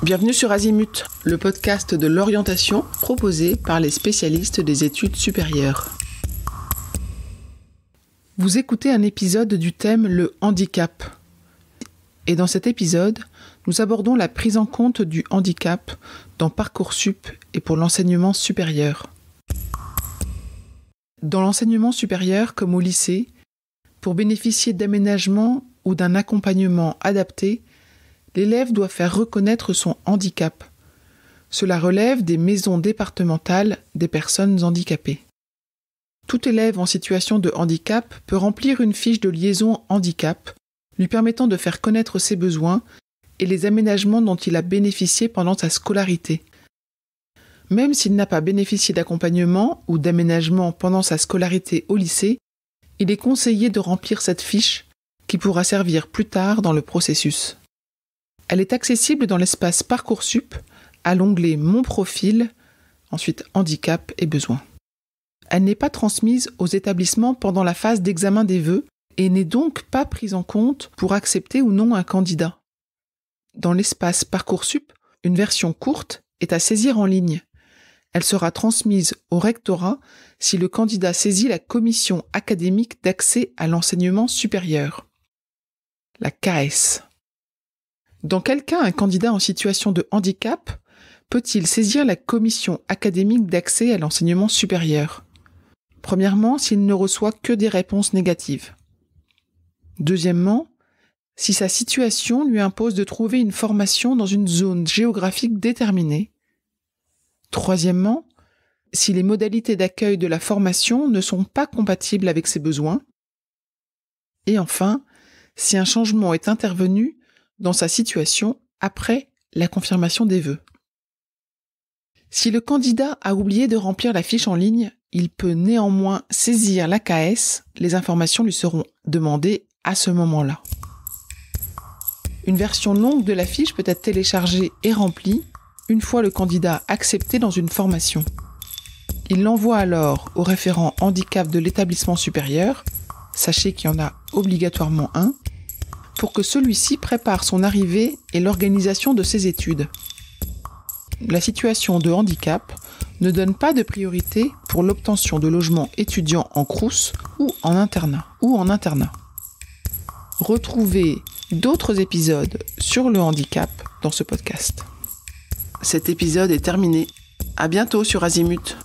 Bienvenue sur Azimut, le podcast de l'orientation proposé par les spécialistes des études supérieures. Vous écoutez un épisode du thème le handicap. Et dans cet épisode, nous abordons la prise en compte du handicap dans Parcoursup et pour l'enseignement supérieur. Dans l'enseignement supérieur comme au lycée, pour bénéficier d'aménagements ou d'un accompagnement adapté, l'élève doit faire reconnaître son handicap. Cela relève des maisons départementales des personnes handicapées. Tout élève en situation de handicap peut remplir une fiche de liaison handicap, lui permettant de faire connaître ses besoins et les aménagements dont il a bénéficié pendant sa scolarité. Même s'il n'a pas bénéficié d'accompagnement ou d'aménagement pendant sa scolarité au lycée, il est conseillé de remplir cette fiche qui pourra servir plus tard dans le processus. Elle est accessible dans l'espace Parcoursup à l'onglet Mon profil, ensuite Handicap et besoins. Elle n'est pas transmise aux établissements pendant la phase d'examen des vœux et n'est donc pas prise en compte pour accepter ou non un candidat. Dans l'espace Parcoursup, une version courte est à saisir en ligne. Elle sera transmise au rectorat si le candidat saisit la commission académique d'accès à l'enseignement supérieur, la CAES. Dans quel cas un candidat en situation de handicap peut-il saisir la commission académique d'accès à l'enseignement supérieur ? Premièrement, s'il ne reçoit que des réponses négatives. Deuxièmement, si sa situation lui impose de trouver une formation dans une zone géographique déterminée. Troisièmement, si les modalités d'accueil de la formation ne sont pas compatibles avec ses besoins. Et enfin, si un changement est intervenu dans sa situation après la confirmation des vœux. Si le candidat a oublié de remplir la fiche en ligne, il peut néanmoins saisir la CAES, les informations lui seront demandées à ce moment-là. Une version longue de la fiche peut être téléchargée et remplie une fois le candidat accepté dans une formation. Il l'envoie alors au référent handicap de l'établissement supérieur, sachez qu'il y en a obligatoirement un, pour que celui-ci prépare son arrivée et l'organisation de ses études. La situation de handicap ne donne pas de priorité pour l'obtention de logements étudiants en crous ou en internat. Retrouvez d'autres épisodes sur le handicap dans ce podcast. Cet épisode est terminé. À bientôt sur Azimut.